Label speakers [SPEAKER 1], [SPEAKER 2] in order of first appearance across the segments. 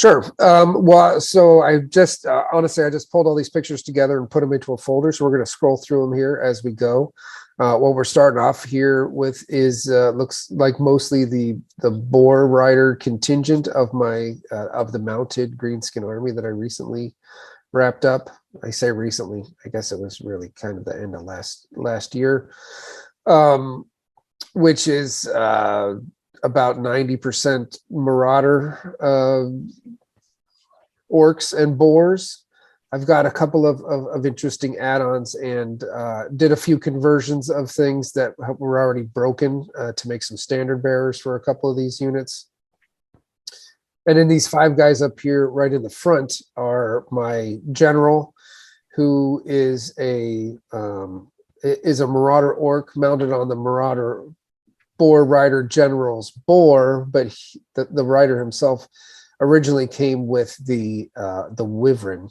[SPEAKER 1] Sure. Well, so I just honestly, I just pulled all these pictures together and put them into a folder. So we're going to scroll through them here as we go. What we're starting off here with is looks like mostly the boar rider contingent of my of the mounted Greenskin army that I recently wrapped up. I say recently, I guess it was really kind of the end of last year, which is about 90% Marauder orcs and boars. I've got a couple of interesting add-ons and did a few conversions of things that were already broken to make some standard bearers for a couple of these units. And then these 5 guys up here right in the front are my general, who is a Marauder orc mounted on the Marauder boar rider general's boar, but the rider himself originally came with the wyvern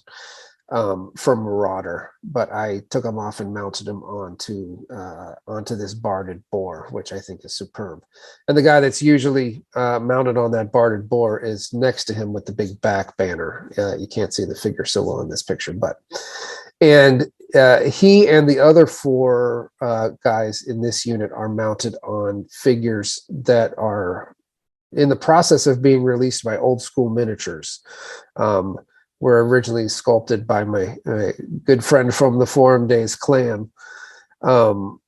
[SPEAKER 1] from Marauder, but I took him off and mounted him onto this barded boar, which I think is superb. And the guy that's usually mounted on that barded boar is next to him with the big back banner. You can't see the figure so well in this picture, but and he and the other 4 guys in this unit are mounted on figures that are in the process of being released by Old School Miniatures. Were originally sculpted by my good friend from the Forum Days clan, who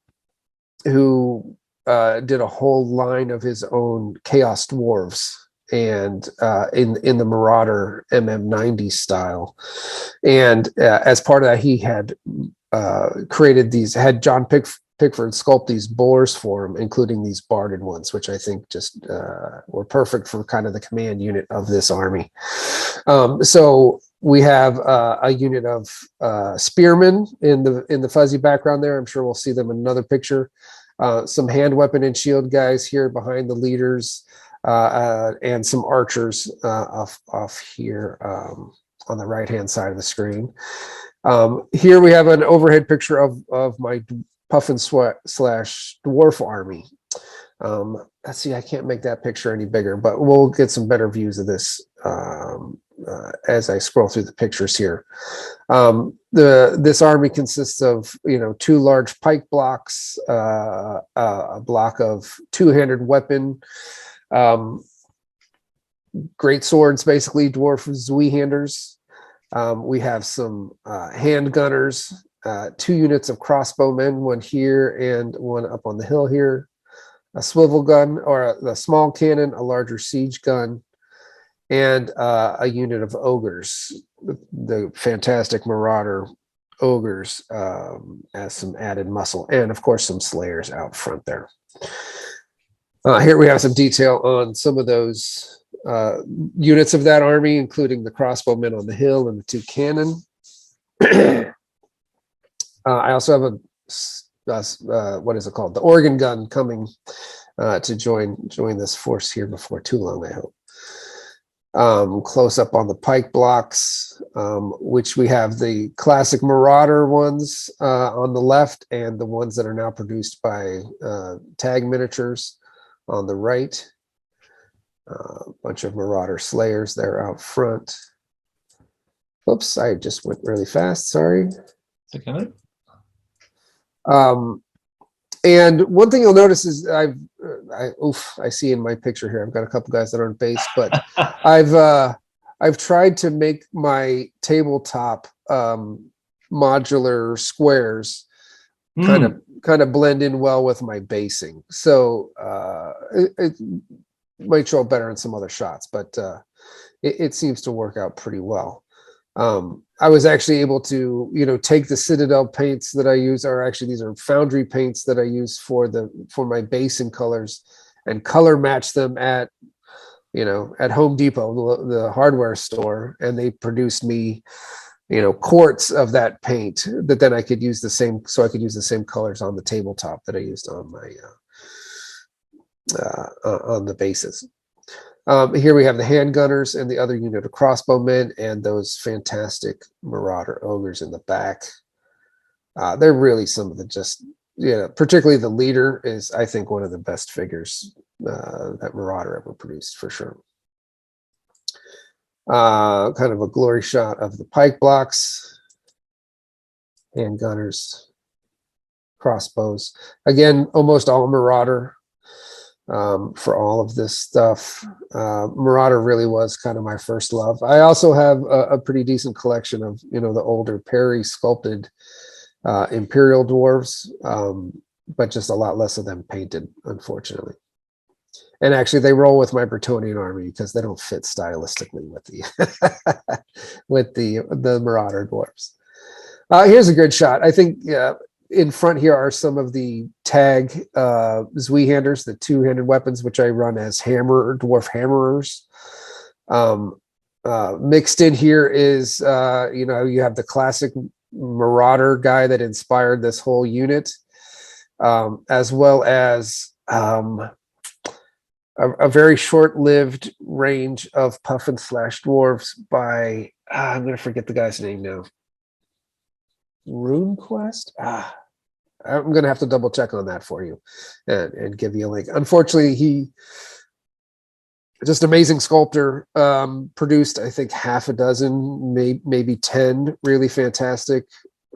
[SPEAKER 1] did a whole line of his own Chaos Dwarves and in the Marauder MM90 style. And as part of that, he had had John Pickford sculpt these boars for him, including these barded ones, which I think just were perfect for kind of the command unit of this army. So we have a unit of spearmen in the fuzzy background there. I'm sure we'll see them in another picture. Some hand weapon and shield guys here behind the leaders, and some archers off here on the right-hand side of the screen. Here we have an overhead picture of my Puffin slash Dwarf Army. Let's see, I can't make that picture any bigger, but we'll get some better views of this as I scroll through the pictures here. This army consists of 2 large pike blocks, a block of 2-handed weapon, great swords, basically dwarf Zweihanders. We have some handgunners, 2 units of crossbowmen, one here and one up on the hill here, a swivel gun or a small cannon, a larger siege gun, and a unit of ogres, the fantastic Marauder ogres, as some added muscle, and of course some slayers out front there. Here we have some detail on some of those units of that army, including the crossbowmen on the hill and the 2 cannon. I also have what is it called? The organ gun coming to join this force here before too long, I hope. Close up on the pike blocks, which we have the classic Marauder ones on the left and the ones that are now produced by Tag Miniatures on the right. A bunch of Marauder slayers there out front. Oops, I just went really fast. Sorry.
[SPEAKER 2] It's okay.
[SPEAKER 1] And one thing you'll notice is I see in my picture here, I've got a couple guys that aren't based, but I've tried to make my tabletop modular squares kind of blend in well with my basing. So it might show up better in some other shots, but it seems to work out pretty well. I was actually able to, take the Citadel paints that I use, these are foundry paints that I use for my basing colors, and color match them at Home Depot, the hardware store, and they produced me, quarts of that paint that then I could use the same colors on the tabletop that I used on my on the bases. Here we have the handgunners and the other unit of crossbowmen and those fantastic Marauder ogres in the back. They're really some of the particularly the leader is, I think, one of the best figures that Marauder ever produced, for sure. Kind of a glory shot of the Pike Blocks, handgunners, crossbows. Again, almost all Marauder for all of this stuff. Marauder really was kind of my first love. I also have a pretty decent collection of, the older Perry sculpted Imperial Dwarfs, but just a lot less of them painted, unfortunately. And actually, they roll with my Britannia army because they don't fit stylistically with the with the Marauder dwarfs. Here's a good shot. I think in front here are some of the tag Zweihanders, the two-handed weapons, which I run as dwarf hammerers. Mixed in here is you have the classic Marauder guy that inspired this whole unit, as well as a very short-lived range of puff and slash dwarves by I'm going to forget the guy's name now. RuneQuest? I'm going to have to double check on that for you and give you a link. Unfortunately, he just amazing sculptor, produced I think half a dozen, maybe 10 really fantastic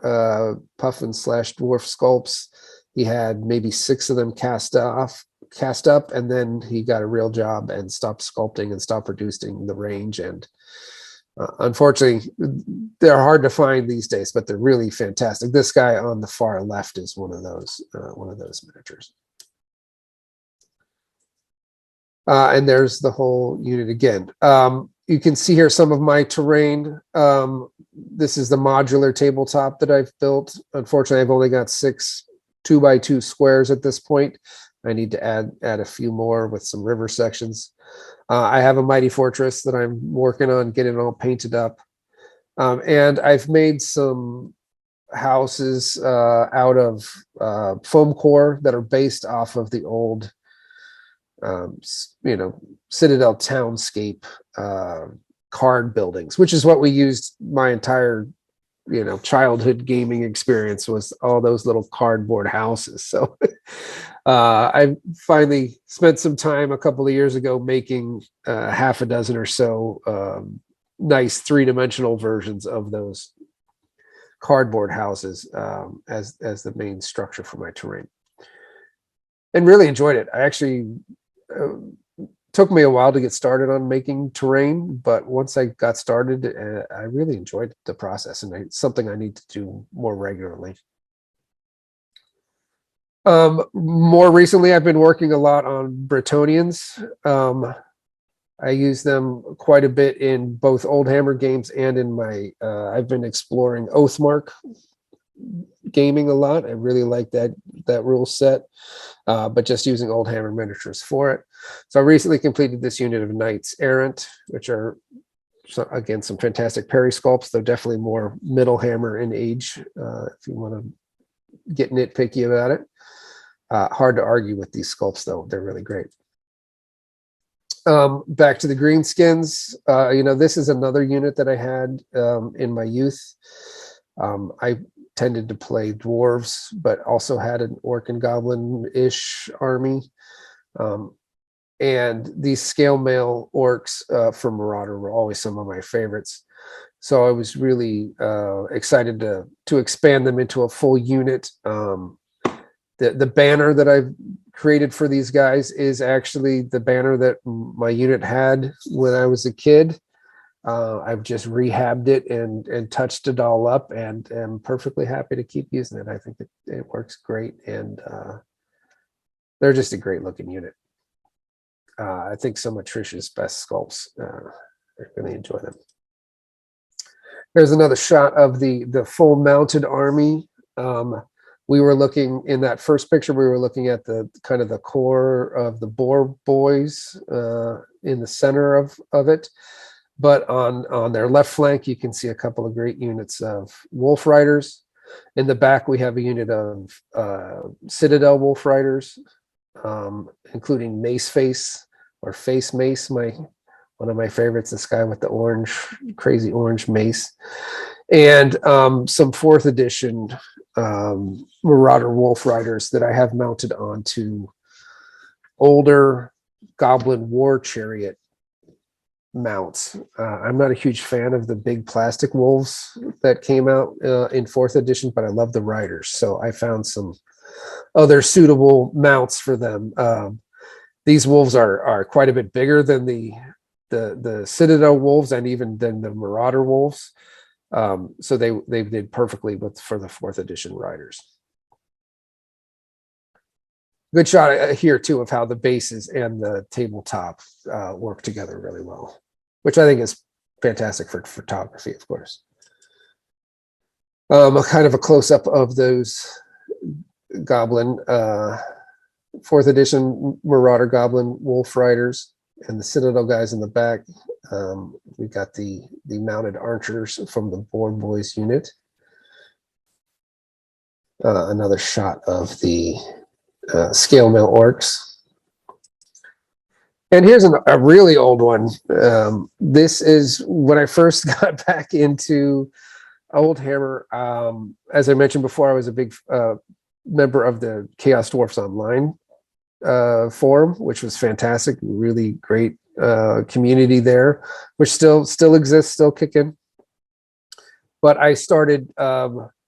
[SPEAKER 1] puff and slash dwarf sculpts. He had maybe 6 of them cast up, and then he got a real job and stopped sculpting and stopped producing the range. And unfortunately, they're hard to find these days, but they're really fantastic. This guy on the far left is one of those miniatures. And there's the whole unit again. You can see here some of my terrain. This is the modular tabletop that I've built. Unfortunately, I've only got 6 2x2 squares at this point. I need to add a few more with some river sections. I have a mighty fortress that I'm working on getting all painted up. And I've made some houses out of foam core that are based off of the old, Citadel townscape card buildings, which is what we used my entire childhood gaming experience, was all those little cardboard houses. So I finally spent some time a couple of years ago making half a dozen or so nice 3-dimensional versions of those cardboard houses as the main structure for my terrain, and really enjoyed it. I actually took me a while to get started on making terrain, but once I got started, I really enjoyed the process, and it's something I need to do more regularly. More recently, I've been working a lot on Bretonians. I use them quite a bit in both Old Hammer games and in my, I've been exploring Oathmark gaming a lot. I really like that rule set, but just using Old Hammer miniatures for it. So I recently completed this unit of Knights Errant, which are, again, some fantastic Perry sculpts, though definitely more Middle Hammer in age, if you want to get nitpicky about it. Hard to argue with these sculpts, though. They're really great. Back to the Greenskins. This is another unit that I had in my youth. I tended to play dwarves, but also had an Orc and Goblin-ish army. And these scale mail orcs from Marauder were always some of my favorites. So I was really excited to expand them into a full unit. The banner that I've created for these guys is actually the banner that my unit had when I was a kid. I've just rehabbed it and touched it all up, and am perfectly happy to keep using it. I think it works great, and they're just a great looking unit. I think some of Trish's best sculpts. I really enjoy them. There's another shot of the full mounted army. We were looking in that first picture. We were looking at the kind of the core of the Boar Boys in the center of it. But on their left flank, you can see a couple of great units of Wolf Riders. In the back, we have a unit of Citadel Wolf Riders, including Mace Face or Face Mace, one of my favorites, this guy with the crazy orange mace. And some 4th edition Marauder Wolf Riders that I have mounted onto older Goblin War Chariot mounts. I'm not a huge fan of the big plastic wolves that came out in 4th edition, but I love the riders. So I found some other suitable mounts for them. These wolves are quite a bit bigger than the Citadel wolves and even than the Marauder wolves. So they did perfectly for the 4th edition riders. Good shot here too of how the bases and the tabletop work together really well, which I think is fantastic for photography, of course. A kind of a close-up of those Goblin 4th edition Marauder Goblin Wolf Riders and the Citadel guys in the back. We've got the mounted archers from the Board Boys unit. Another shot of the scale mill orcs. And here's a really old one. This is when I first got back into Old Hammer. As I mentioned before, I was a big member of the Chaos Dwarfs Online forum, which was fantastic. Really great community there, which still exists, still kicking. But I started.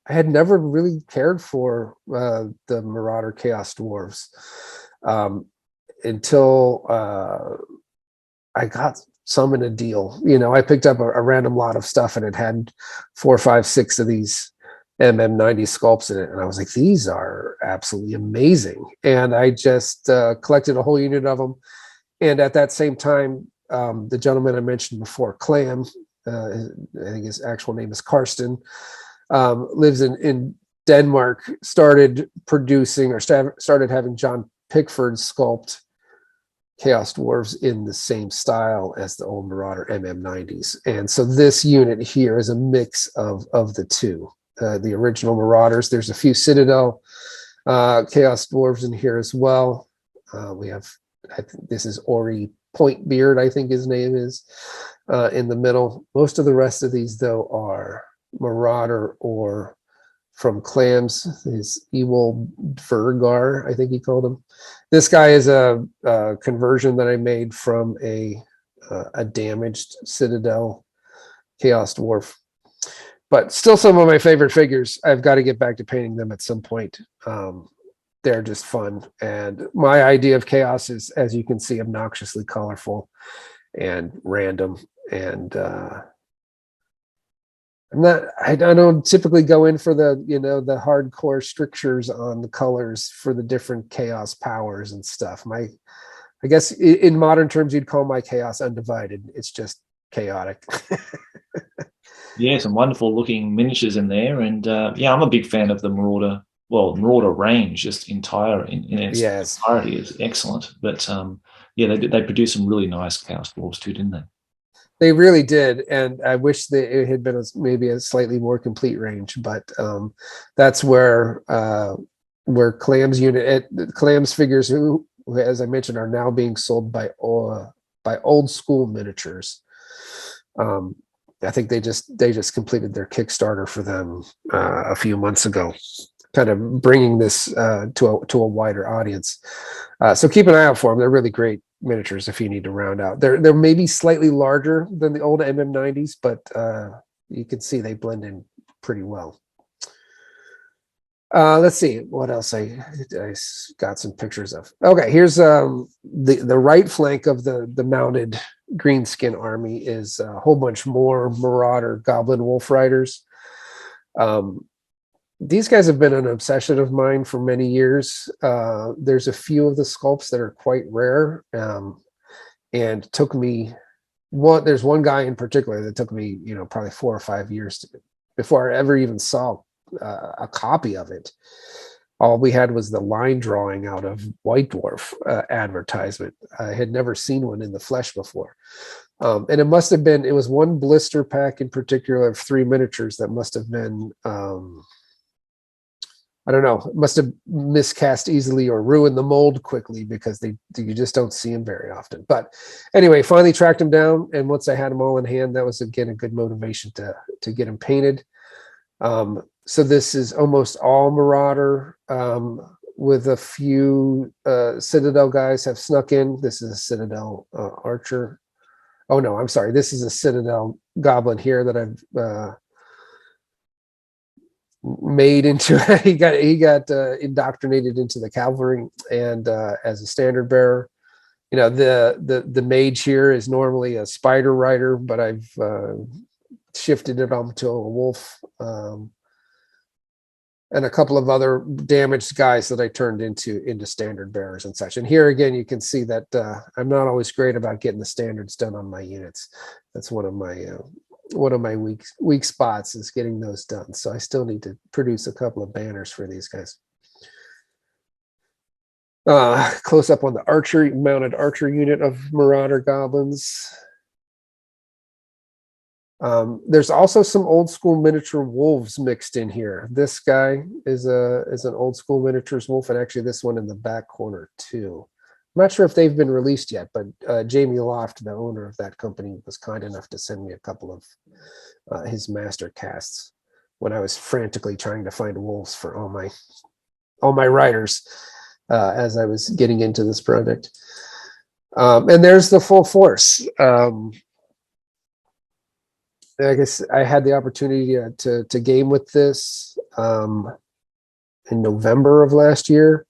[SPEAKER 1] I had never really cared for the Marauder Chaos Dwarfs until I got some in a deal. You know, I picked up a random lot of stuff and it had 4, 5, 6 of these MM90 sculpts in it. And I was like, these are absolutely amazing. And I just collected a whole unit of them. And at that same time, the gentleman I mentioned before, Clam, I think his actual name is Karsten, lives in Denmark, started producing or started having John Pickford sculpt Chaos Dwarves in the same style as the old Marauder MM90s. And so this unit here is a mix of the two. The original Marauders, there's a few Citadel Chaos Dwarves in here as well. We have, I think this is Ori Pointbeard, I think his name is, in the middle. Most of the rest of these, though, are Marauder or from Clams, his Ewell Vergar, I think he called him. This guy is a conversion that I made from a damaged Citadel Chaos Dwarf. But still some of my favorite figures. I've got to get back to painting them at some point. They're just fun. And my idea of chaos is, as you can see, obnoxiously colorful and random. And I don't typically go in for the hardcore strictures on the colors for the different chaos powers and stuff. I guess in modern terms, you'd call my chaos undivided. It's just chaotic.
[SPEAKER 2] Yeah, some wonderful looking miniatures in there. And yeah, I'm a big fan of the Marauder. Well, Marauder range, just in its entirety is excellent. But yeah, they produced some really nice Chaos Dwarfs too, didn't they?
[SPEAKER 1] They really did, and I wish that it had been maybe a slightly more complete range. But that's where Clam's figures, who, as I mentioned, are now being sold by Old School Miniatures. I think they just completed their Kickstarter for them a few months ago, kind of bringing this to a wider audience. So keep an eye out for them. They're really great miniatures if you need to round out. They're maybe slightly larger than the old MM90s, but you can see they blend in pretty well. Let's see what else I got some pictures of. Okay, here's the right flank of the mounted Greenskin army is a whole bunch more Marauder Goblin Wolf Riders. These guys have been an obsession of mine for many years. There's a few of the sculpts that are quite rare, and took me there's one guy in particular that took me probably 4 or 5 years before I ever even saw a copy of it. All we had was the line drawing out of White Dwarf advertisement. I had never seen one in the flesh before. And it was one blister pack in particular of 3 miniatures that must have been, I don't know, must have miscast easily or ruined the mold quickly, because you just don't see them very often. But anyway, finally tracked them down. And once I had them all in hand, that was, again, a good motivation to get them painted. So this is almost all Marauder, with a few Citadel guys have snuck in. This is a Citadel archer. Oh no, I'm sorry. This is a Citadel Goblin here that I've made into. he got indoctrinated into the cavalry and as a standard bearer. You know, the mage here is normally a spider rider, but I've shifted it onto a wolf. And a couple of other damaged guys that I turned into standard bearers and such. And here again, you can see that I'm not always great about getting the standards done on my units. That's one of my weak spots, is getting those done. So I still need to produce a couple of banners for these guys. Close up on the mounted archer unit of Marauder goblins. There's also some old school miniature wolves mixed in here. This guy is an old school miniatures wolf, and actually this one in the back corner too. I'm not sure if they've been released yet, but Jamie Loft, the owner of that company, was kind enough to send me a couple of his master casts when I was frantically trying to find wolves for all my riders as I was getting into this project. And there's the full force. I guess I had the opportunity to game with this in November of last year,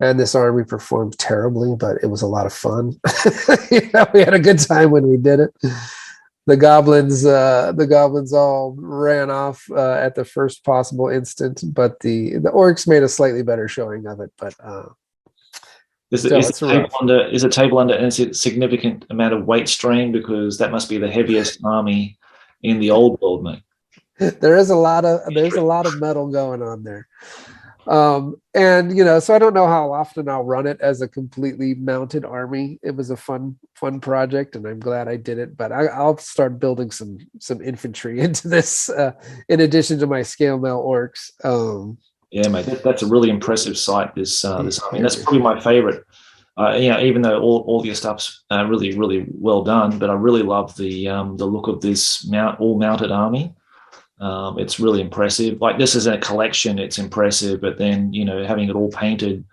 [SPEAKER 1] and this army performed terribly, but it was a lot of fun. We had a good time when we did it. The goblins all ran off at the first possible instant, but the orcs made a slightly better showing of it. But
[SPEAKER 2] is a table under a significant amount of weight strain, because that must be the heaviest army in the old world, mate?
[SPEAKER 1] There's a lot of metal going on there. And so I don't know how often I'll run it as a completely mounted army. It was a fun project, and I'm glad I did it. But I'll start building some infantry into this in addition to my scale mail orcs.
[SPEAKER 2] Yeah, mate, that's a really impressive sight. This army, that's probably my favorite. Even though all your stuff's really, really well done, but I really love the look of this all mounted army. It's really impressive. Like, this is a collection, it's impressive, but then having it all painted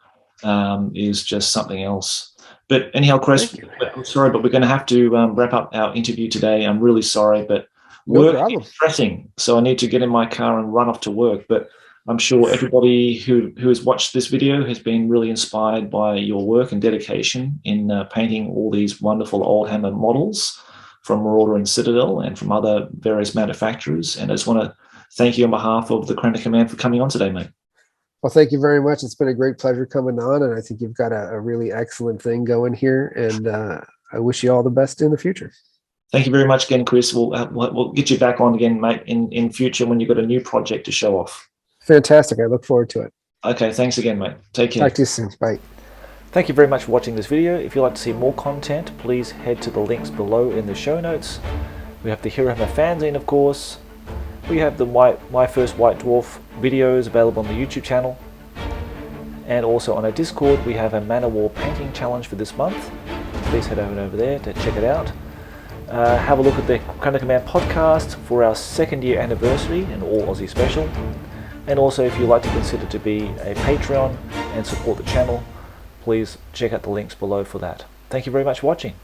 [SPEAKER 2] is just something else. But anyhow, Chris, I'm sorry, but we're going to have to wrap up our interview today. I'm really sorry, but work is pressing, so I need to get in my car and run off to work. But I'm sure everybody who has watched this video has been really inspired by your work and dedication in painting all these wonderful old hammer models from Marauder and Citadel and from other various manufacturers. And I just want to thank you on behalf of the Crown of Command for coming on today, mate.
[SPEAKER 1] Well, thank you very much. It's been a great pleasure coming on, and I think you've got a really excellent thing going here, and I wish you all the best in the future.
[SPEAKER 2] Thank you very much again, Chris. We'll get you back on again, mate, in future when you've got a new project to show off.
[SPEAKER 1] Fantastic. I look forward to it.
[SPEAKER 2] Okay, thanks again, mate. Take care.
[SPEAKER 1] Talk to you soon. Bye.
[SPEAKER 2] Thank you very much for watching this video. If you'd like to see more content, please head to the links below in the show notes. We have the Herohammer Fanzine, of course. We have the My First White Dwarf videos available on the YouTube channel. And also on our Discord, we have a Man of War painting challenge for this month. Please head over there to check it out. Have a look at the Crown of Command podcast for our 2nd year anniversary and all Aussie special. And also, if you'd like to consider to be a Patreon and support the channel, please check out the links below for that. Thank you very much for watching.